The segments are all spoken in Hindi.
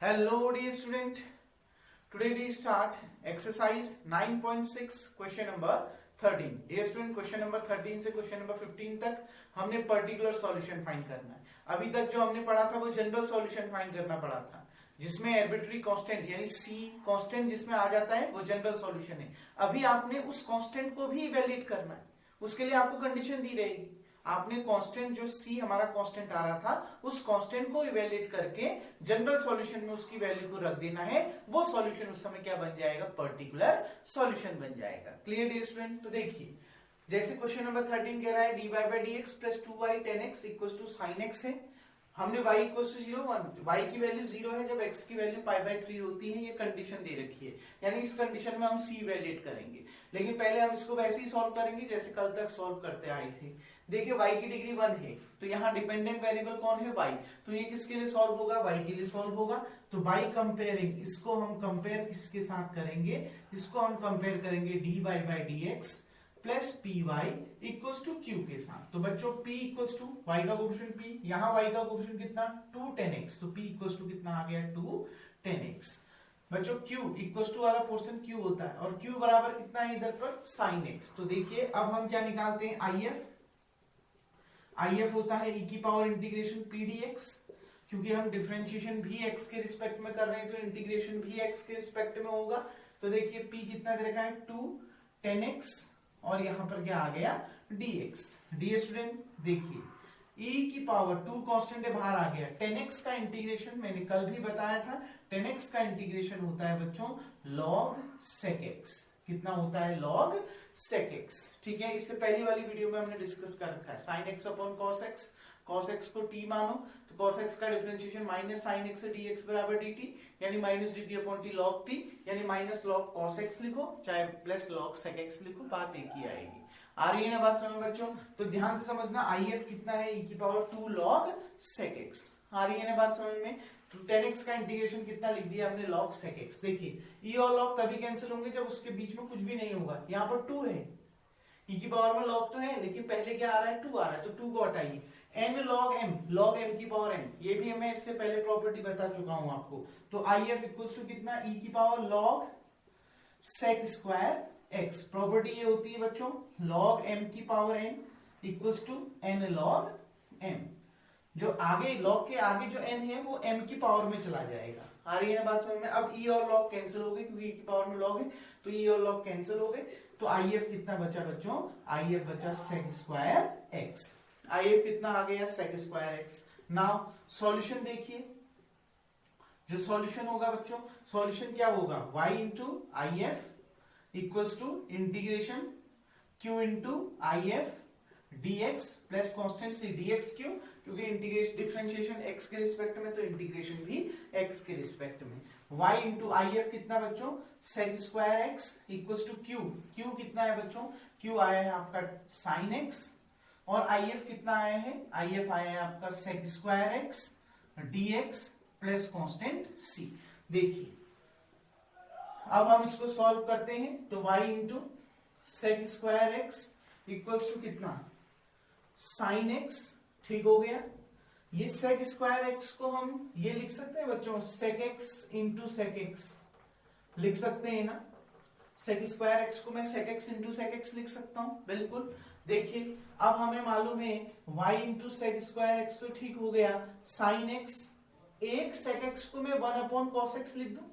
Hello dear student, today we start exercise 9.6 question number 13. Dear student, question number 13 से question number 15 तक हमने particular solution find करना है। अभी तक जो हमने पढ़ा था वो general solution find करना पड़ा था, जिसमें arbitrary constant यानी c constant जिसमें आ जाता है वो general solution है। अभी आपने उस constant को भी evaluate करना है, उसके लिए आपको condition दी रहेगी। आपने कांस्टेंट जो c हमारा कांस्टेंट आ रहा था उस कांस्टेंट को इवेल्युएट करके जनरल सॉल्यूशन में उसकी वैल्यू को रख देना है। वो सॉल्यूशन उस समय क्या बन जाएगा? पर्टिकुलर सॉल्यूशन बन जाएगा। Clear dear student? तो देखिए, जैसे क्वेश्चन नंबर 13 कह रहा है dy by dx plus 2y tan x equals to sin x है। हमने y इक्वल्स टू 0 1, y की वैल्यू 0 है जब x की वैल्यू पाई बाय 3 होती है। ये कंडीशन दे रखी है, यानी इस कंडीशन में हम c इवेल्युएट करेंगे। लेकिन पहले हम इसको वैसे ही सॉल्व करेंगे जैसे कल तक सॉल्व करते आए थे। देखिए y की डिग्री 1 है तो यहाँ डिपेंडेंट वेरिएबल कौन है? y। तो ये किसके लिए सॉल्व होगा? y के लिए सॉल्व होगा। तो बाय कंपेयरिंग, इसको हम कंपेयर किसके साथ करेंगे? इसको हम कंपेयर करेंगे dy by dx plus P Y equals to Q के साथ। तो बच्चों p इक्वल्स टू y का कोएफिशिएंट p, यहाँ y का कोएफिशिएंट कितना? 2 tan x। तो p इक्वल्स टू कितना आ गया? 2 tan x। बच्चों q इक्वल्स टू वाला पोर्शन q होता है और q बराबर कितना है इधर पर? sin x। तो देखिए अब हम क्या निकालते हैं? if होता है e की पावर इंटीग्रेशन p dx, क्योंकि हम डिफरेंशिएशन भी x के रिस्पेक्ट में कर रहे हैं तो इंटीग्रेशन भी x के रिस्पेक्ट में होगा। तो देखिए p कितना दे रखा है? 2 tan x और यहां पर क्या आ गया? dx। डियर स्टूडेंट देखिए, e की पावर 2 कांस्टेंट है बाहर आ गया। tan x का इंटीग्रेशन मैंने कल भी बताया था, tan x का इंटीग्रेशन होता है बच्चों log sec x। कितना होता है? log sec x। ठीक है, इससे पहली वाली वीडियो में हमने डिस्कस कर रखा है sin x upon cos x। cos x को t मानो तो cos x का डिफरेंशिएशन माइनस sin x से dx बराबर dt, यानी minus dt upon t log t, यानी माइनस log cos x लिखो चाहे प्लस log sec x लिखो, बात एक ही आएगी। आ रही है ना बात समझ बच्चों? तो ध्यान से समझना, if कितना है? e की पावर 2 log sec x। आ रही है ना बात समझ में? तो tan x का इंटीग्रेशन कितना लिख दिया हमने? log sec x। देखिए e और log तभी कैंसिल होंगे जब उसके बीच में कुछ भी नहीं होगा। यहाँ पर 2 है, e की पावर में log तो है लेकिन पहले क्या आ रहा है? 2 आ रहा है, तो 2 को हटाइए। n log m, log m की पावर n, ये भी मैं इससे पहले प्रॉपर्टी बता चुका हूं आपको। तो if इक्वल्स टू कितना? e की power log sec square x। Property ये होती है बच्चों log m की power n equals to n log m। जो आगे log के आगे जो n है वो m की पावर में चला जाएगा। आ रही है ना बात समझ में? अब e और log कैंसिल हो गए क्योंकि e की पावर में log है, तो e और log कैंसिल हो गए। तो if कितना बचा बच्चों? if बचा sec स्क्वायर x। if कितना आ गया? sec square x। Now solution देखिए, जो सॉल्यूशन होगा बच्चों, सॉल्यूशन क्या होगा? y into if equals to integration q into if dx plus constant c dx। क्यों? क्योंकि इंटीग्रेशन डिफरेंशिएशन x के रिस्पेक्ट में, तो इंटीग्रेशन भी x के रिस्पेक्ट में। y इंटू if कितना बच्चों? sec square x equals to q कितना है बच्चों? q आया है आपका sin x और if कितना आया है? if आया है आपका sec square x dx plus constant c। देखिए अब हम इसको सॉल्व करते हैं तो y into sec square x equals to कितना? sin x। ठीक हो गया। ये sec स्क्वायर x को हम ये लिख सकते हैं बच्चों, sec x into sec x लिख सकते हैं ना? sec स्क्वायर x को मैं sec x into sec x लिख सकता हूं, बिल्कुल। देखिए अब हमें मालूम है y into sec square x तो ठीक हो गया, sin x, एक sec x को मैं 1 अपॉन cos x लिख दूं,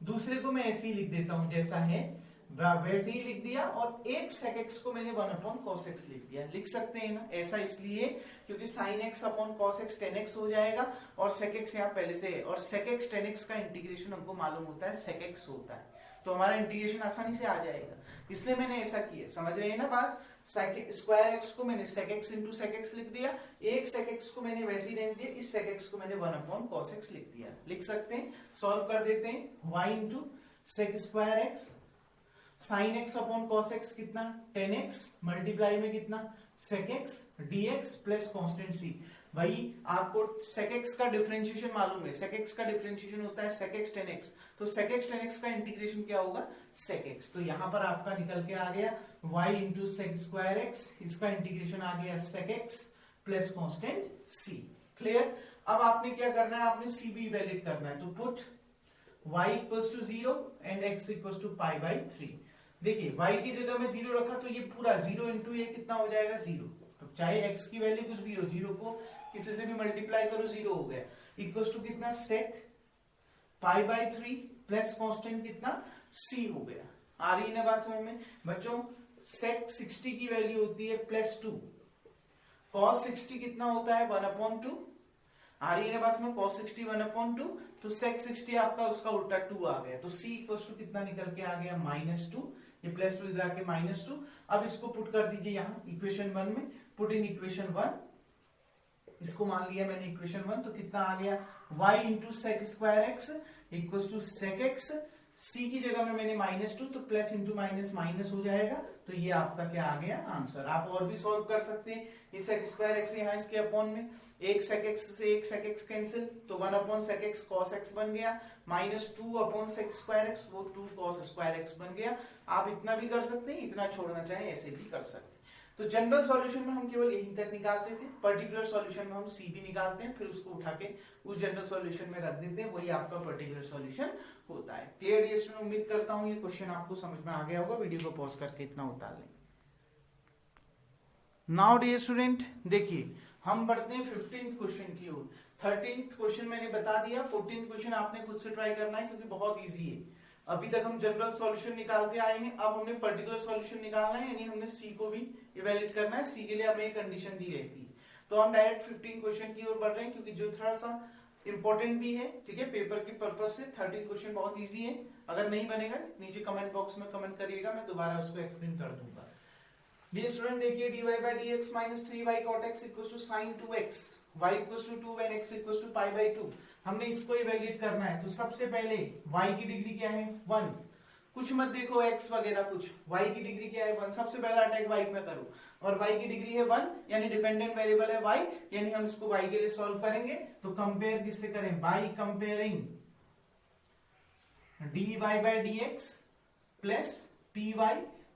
दूसरे को मैं ऐसे ही लिख देता हूं जैसा है वैसे ही लिख दिया, और एक sec x को मैंने 1 अपॉन cos x लिख दिया। लिख सकते हैं ना? ऐसा इसलिए क्योंकि sin x upon cos x tan x हो जाएगा और sec x यहाँ पहले से है, और sec x tan x का इंटीग्रेशन हमको मालूम होता है sec x होता है, तो हमारा इंटीग्रेशन आसानी से आ जाएगा, इसलिए मैंने ऐसा किया। समझ रहे हैं ना बात? स्क्वायर x को मैंने sec x into sec x लिख दिया, एक sec x को मैंने वैसे ही रहने दिया, इस sec x को मैंने 1 अपॉन cos x लिख दिया। लिख सकते हैं, सॉल्व कर देते हैं। y into sec square x sin x upon cos x कितना? tan x मल्टीप्लाई में कितना? sec x dx plus constant c। वही आपको sec x का डिफरेंशिएशन मालूम है, sec x का डिफरेंशिएशन होता है sec x tan x, तो sec x tan x का इंटीग्रेशन क्या होगा? sec x। तो यहां पर आपका निकल के आ गया y into sec square x, इसका इंटीग्रेशन आ गया sec x plus constant c। Clear? अब आपने क्या करना है, आपने सी भी इवेल्यूएट करना है, तो put y equals to 0 and x equals to pi by 3। देखिए y की जगह में 0 रखा तो ये पूरा 0 इंटू ये कितना हो जाएगा 0, तो चाहे x की वैल्यू कुछ भी हो, 0 को किसी से भी मल्टीप्लाई करो 0 हो गया, इक्वल्स टू कितना sec pi by 3 plus constant कितना c हो गया। आ रही है ना बात समझ में बच्चों? sec 60 की वैल्यू होती है +2, cos 60 कितना होता है 1/2, आ रही है ना बात में, cos 60 1/2, तो sec 60 आपका उसका उल्टा 2 आ गया, तो c इक्वल्स टू कितना निकल के आ गया -2, ये +2 इधर आके -2। अब इसको पुट कर दीजिए यहाँ इक्वेशन 1 में, पुट इन इक्वेशन 1, इसको मान लिया मैंने इक्वेशन 1, तो कितना आ गया y into sec square X equals to sec X, c की जगह में मैंने -2, तो प्लस इंटू माइनस माइनस हो जाएगा, तो ये आपका क्या आ गया आंसर। आप और भी सॉल्व कर सकते हैं, ये सेक स्क्वायर एक्स यहाँ इसके अपॉन में, एक सेक एक्स से एक सेक एक्स कैंसिल, तो 1 सेक एक्स कॉस एक्स बन गया, -2 सेक स्क्वायर एक्स, वो 2 कॉस स्क्वायर एक्स बन गया। आप इतना भी कर सकते हैं, इतना छोड़ना चाहे ऐसे भी कर सकते हैं। तो जनरल सॉल्यूशन में हम केवल यहीं तक निकालते थे, पर्टिकुलर सॉल्यूशन में हम सी भी निकालते हैं, फिर उसको उठा के उस जनरल सॉल्यूशन में रख देते हैं, वही आपका पर्टिकुलर सॉल्यूशन होता है। Clear dear student? उम्मीद करता हूँ ये क्वेश्चन आपको समझ में आ गया होगा, वीडियो को पॉज करके इतना उतार लें। नाउ डियर स्टूडेंट देखिए, हम बढ़ते हैं 15th क्वेश्चन की ओर। 13th क्वेश्चन मैंने बता दिया, 14th क्वेश्चन आपने खुद से ट्राई करना है क्योंकि बहुत इजी है। अभी तक हम जनरल सॉल्यूशन निकालते आए हैं, अब हमने पर्टिकुलर सॉल्यूशन निकालना है, यानी हमने सी को भी इवैल्यूएट करना है। सी के लिए हमें कंडीशन दी रहती है, तो हम डायरेक्ट 15 क्वेश्चन की ओर बढ़ रहे हैं क्योंकि जो थोड़ा सा इंपॉर्टेंट भी है, ठीक है, पेपर के पर्पज से। 13 क्वेश्चन बहुत इजी है, अगर नहीं बनेगा नीचे कमेंट बॉक्स में कमेंट करिएगा, मैं दोबारा उसको एक्सप्लेन कर दूंगा। डियर स्टूडेंट देखिए, dy by dx minus 3y cot x equals to sin 2x, y equals to 2 when x equals to pi by 2। हमने इसको इवैल्यूएट करना है, तो सबसे पहले y की डिग्री क्या है 1, कुछ मत देखो x वगैरह कुछ, y की डिग्री क्या है 1, सबसे पहला अटैक y में करो, और y की डिग्री है 1 यानी डिपेंडेंट वेरिएबल है y, यानी हम इसको y के लिए सॉल्व करेंगे, तो कंपेयर किससे करें, by comparing dy by dx plus py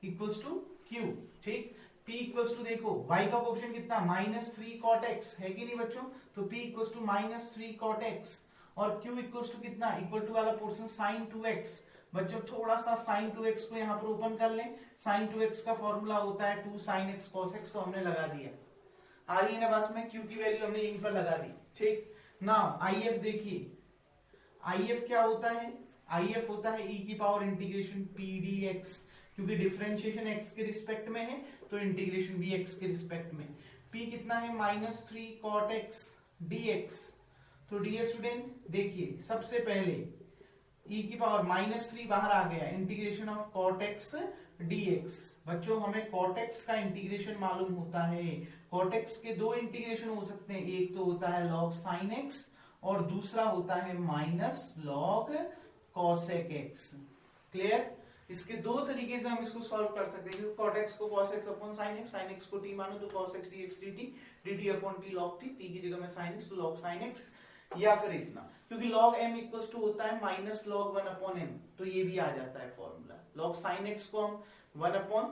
equals to q, ठीक। p इक्वल्स टू देखो y का ऑप्शन कितना -3 cot x है कि नहीं बच्चों, तो p equals to -3 cot x, और q इक्वल्स टू कितना, इक्वल टू वाला पोर्शन sin 2x। बच्चों थोड़ा सा sin 2x को यहाँ पर ओपन कर लें, sin 2x का फॉर्मूला होता है 2 sin x cos x, तो हमने लगा दिया। आ रही है ना बात में, q की वैल्यू हमने यहीं पर लगा दी, ठीक। नाउ if देखिए, if क्या होता है, if होता है e की पावर इंटीग्रेशन p dx, क्योंकि डिफरेंशिएशन x के रिस्पेक्ट में है तो इंटीग्रेशन भी x के रिस्पेक्ट में। p कितना है -3 cot x dx, तो डियर स्टूडेंट देखिए सबसे पहले e की पावर -3 बाहर आ गया, integration of cot x dx। बच्चों हमें cot x का इंटीग्रेशन मालूम होता है, cot x के दो इंटीग्रेशन हो सकते हैं, एक तो होता है log sin x और दूसरा होता है -log cosec x। क्लियर? इसके दो तरीके से हम इसको सॉल्व कर सकते हैं, cot x को cos x upon sin x, sin x को t मानो तो cos x dx dt, dt upon t log t, t की जगह में sin x तो log sin x, या फिर इतना, क्योंकि log m इक्वल्स टू होता है -log 1 अपॉन m, तो ये भी आ जाता है फॉर्मूला। log sin x को हम 1 अपॉन,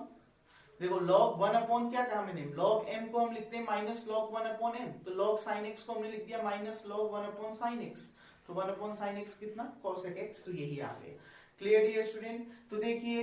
देखो log 1 अपॉन क्या कहा मैंने, log m को हम लिखते हैं -log 1 अपॉन m, तो log sin x को हमने लिख दिया -log 1 अपॉन sin x, तो 1 अपॉन sin x कितना cosec x, तो यही आ गया। Clear dear student? तो देखिए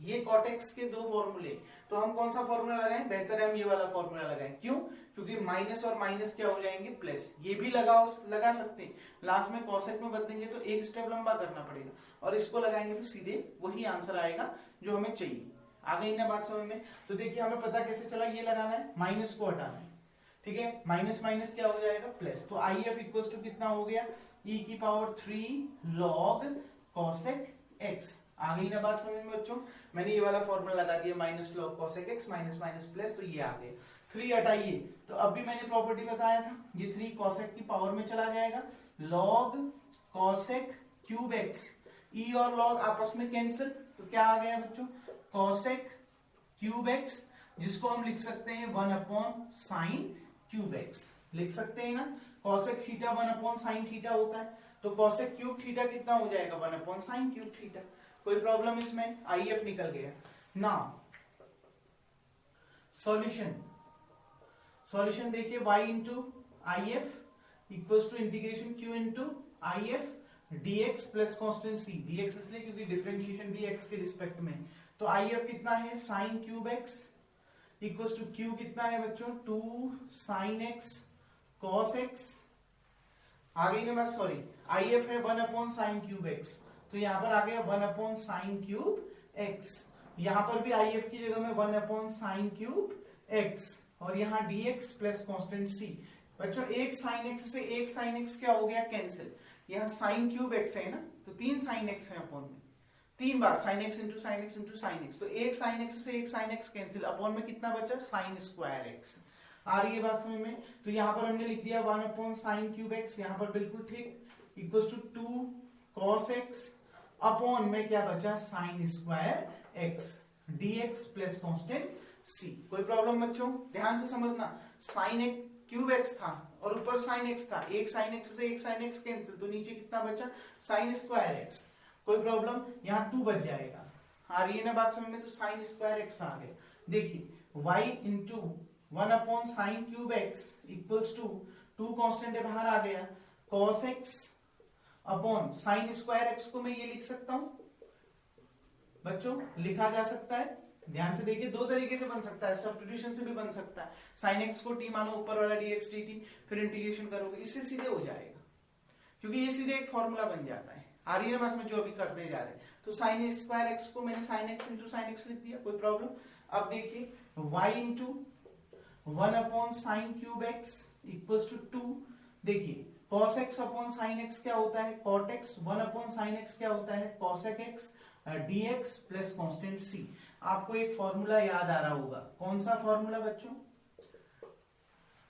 ये cot x के दो फॉर्मूले, तो हम कौन सा फॉर्मूला लगाएं, बेहतर है हम ये वाला फॉर्मूला लगाएं, क्यों, क्योंकि माइनस और माइनस क्या हो जाएंगे प्लस, ये भी लगा सकते हैं, लास्ट में cosec में बदलेंगे तो एक स्टेप लंबा करना पड़ेगा, और इसको लगाएंगे तो सीधे वही आंसर आएगा जो हमें चाहिए। आ गई ना बात समझ में? तो देखिए हमें पता कैसे चला, ये लगाना है, माइनस को हटाना है, ठीक है, माइनस माइनस क्या हो जाएगा प्लस, तो if इक्वल्स टू कितना हो गया, e की पावर 3 log cosec x। आ गई ना बात समझ में बच्चों? मैंने ये वाला फॉर्मूला लगा दिया, -log cosec x minus minus plus, तो ये आ गया। 3 हटाइए, तो अब भी मैंने प्रॉपर्टी बताया था, ये 3 cosec की पावर में चला जाएगा, log cosec cube x, e और log आपस में कैंसिल, तो क्या आ गया बच्चों, cosec क्यूब x, जिसको हम लिख सकते हैं 1 अपॉन साइन क्यूब x, लिख सकते हैं ना, cosec theta 1 upon sine theta होता है, तो cosec क्यूब थीटा कितना हो जाएगा 1 अपॉन साइन क्यूब थीटा। कोई प्रॉब्लम इसमें, if निकल गया। नाउ सॉल्यूशन देखिए, y into if equals to integration q into I F dx plus constant c, dx इसलिए क्योंकि डिफरेंशिएशन भी x के रिस्पेक्ट में, तो आई एफ कितना है sine cube x equals to q कितना है बच्चों 2 साइन x cos x, आ गई ना बात, सॉरी आई एफ है 1 अपॉन साइन क्यूब x, तो यहां पर आ गया 1 अपॉन साइन क्यूब x, यहां पर भी आई एफ की जगह में 1 अपॉन साइन क्यूब x और यहाँ dx प्लस कॉन्स्टेंट c। बच्चों एक साइन x से एक साइन x क्या हो गया कैंसिल, यहाँ साइन क्यूब x है ना, तो 3 साइन x है अपॉन में, 3 बार sine x into sine x into sine x, तो एक साइन x से एक साइन x कैंसिल, अपॉन में कितना बचा साइन स्क्वायर x। आ रही है बात समझ में, तो यहाँ पर हमने लिख दिया 1 अपॉन साइन क्यूब x, यहाँ पर बिल्कुल ठीक, equals to 2 cos x upon में क्या बचा sine square x dx plus constant c। कोई प्रॉब्लम बच्चों, ध्यान से समझना, साइन एक क्यूब x था और ऊपर साइन x था, एक साइन x से एक साइन x कैंसिल, तो नीचे कितना बचा साइन स्क्वायर x। कोई प्रॉब्लम, यहाँ 2 बच जाएगा, आ रही है ना बात समझ में, तो साइन स्क्वायर x आ गया। देखिए y into 1 upon sine cube x equals to 2 constant है बाहर आ गया, cos x upon sine square x को मैं ये लिख सकता हूं बच्चों, लिखा जा सकता है, ध्यान से देखिए, 2 तरीके से बन सकता है, सब्स्टिट्यूशन से भी बन सकता है, साइन x को t मानो ऊपर वाला dx dt, फिर इंटीग्रेशन करोगे, इससे सीधे हो जाएगा, क्योंकि ये सीधे एक फॉर्मूला बन जाता है। आ रही है ना बस में जो अभी करने जा रहे हैं, तो साइन स्क्वायर x को मैंने sine x into sine x लिख दिया, कोई प्रॉब्लम। अब देखिए y into 1 upon sine cube x equals to 2, देखिए cos x upon sine x क्या होता है cot x, 1 upon sine x क्या होता है cosec x dx plus constant c। आपको एक फॉर्मूला याद आ रहा होगा, कौन सा फॉर्मूला बच्चों,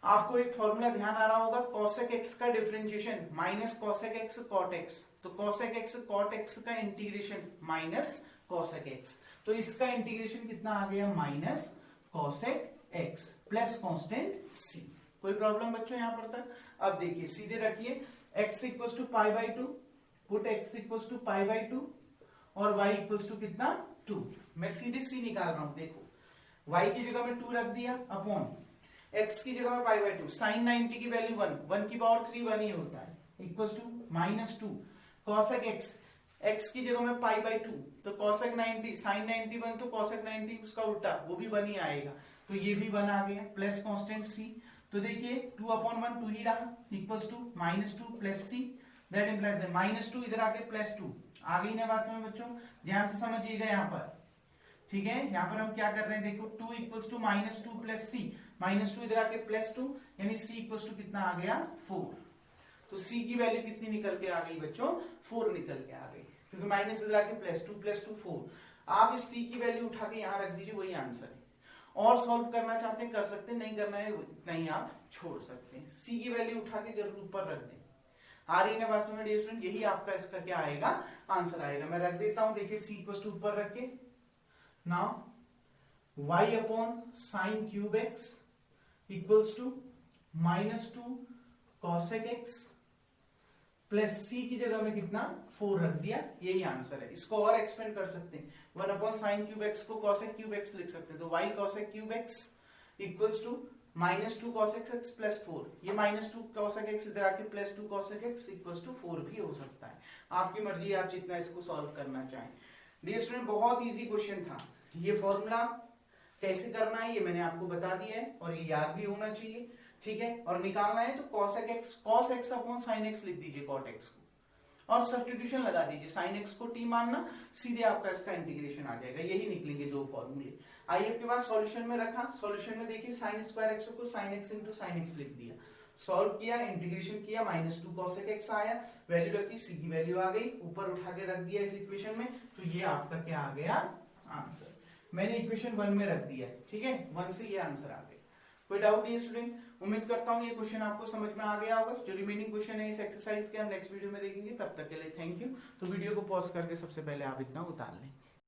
आपको एक फॉर्मूला ध्यान आ रहा होगा, cosec x का differentiation minus cosec x cot x, तो cosec x cot x का इंटीग्रेशन माइनस cosec x, तो इसका इंटीग्रेशन कितना आ गया minus cosec x plus constant c। कोई प्रॉब्लम बच्चों यहां पर तक। अब देखिए सीधे रखिए x equals to pi by 2, put x equals to pi by 2 और y इक्वल्स टू कितना 2, मैं सीधे c निकाल रहा हूं, देखो y की जगह में 2 रख दिया अपॉन x की जगह में पाई बाई 2, साइन 90 की वैल्यू 1 की पावर 3 1 ही होता है, equals to minus 2 cosec x की जगह में पाई बाई 2, तो cosec 90 साइन 90 1, तो cosec 90 उसका उल्टा वो भी 1 ही आएगा, तो ये भी 1 आ गया प्लस कॉन्स्टेंट c। तो देखिए 2 अपॉन 1 2 ही रहा, equals to minus 2 plus c, that implies minus 2 इधर आके प्लस 2। आ गई ना बात समझ बच्चों, ध्यान से समझिएगा यहाँ पर, ठीक है। यहाँ पर हम क्या कर रहे हैं, देखो 2 equals to minus 2 plus c, minus 2 इधर आके प्लस 2, यानी c इक्वल्स टू कितना आ गया 4, तो c की वैल्यू कितनी निकल के आ गई बच्चों 4 निकल के आ गई, क्योंकि माइनस इधर आके प्लस 2 4। आप इस c की वैल्यू उठा के यहाँ रख दीजिए, वही आंसर है। और सॉल्व करना चाहते हैं कर सकते हैं, नहीं करना है नहीं आप छोड़ सकते हैं, c की वैल्यू उठा के जरूर ऊपर रख दें। आ रही है बात समझ डियर स्टूडेंट, यही आपका इसका क्या आएगा आंसर आएगा। मैं रख देता हूं, देखिए c इक्वल्स टू ऊपर रख के, now y upon sine cube x equals to minus 2 cosec x plus c की जगह में कितना 4 रख दिया, यही आंसर है। इसको और एक्सपेंड कर सकते हैं, 1 अपॉन साइन क्यूब x को cosec क्यूब x लिख सकते हैं, तो y cosec cube x equals to minus 2 cosec x plus 4, ये माइनस 2 cosec x इधर आके plus 2 cosec x equals to 4 भी हो सकता है, आपकी मर्जी, आप जितना इसको सॉल्व करना चाहें। डियर स्टूडेंट बहुत इजी क्वेश्चन था, ये फॉर्मूला कैसे करना है ये मैंने आपको बता दिया है, और ये याद भी होना चाहिए, ठीक है। और निकालना है तो cos x upon sin x लिख दीजिए cot x को, और सब्स्टिट्यूशन लगा दीजिए, sin x को t मानना, सीधे आपका इसका इंटीग्रेशन आ जाएगा, यही निकलेंगे 2 फॉर्मूले। आइए आपके पास सॉल्यूशन में रखा, सॉल्यूशन में देखिए sin स्क्वायर x को sin x into sin x लिख दिया, सॉल्व किया, इंटीग्रेशन किया, माइनस 2 cosec x आया, वैल्यू रखी, c की वैल्यू आ गई, ऊपर उठा के रख दिया इस इक्वेशन में, तो ये आपका क्या आ गया आंसर। मैंने इक्वेशन 1 में रख दिया, ठीक है, 1 से ये आंसर आ गया। कोई डाउट नहीं स्टूडेंट, उम्मीद करता हूँ ये क्वेश्चन आपको समझ में आ गया होगा। जो रिमेनिंग क्वेश्चन है इस एक्सरसाइज के हम नेक्स्ट वीडियो में देखेंगे, तब तक के लिए थैंक यू। तो वीडियो को पॉज करके सबसे पहले आप इतना उतार लें।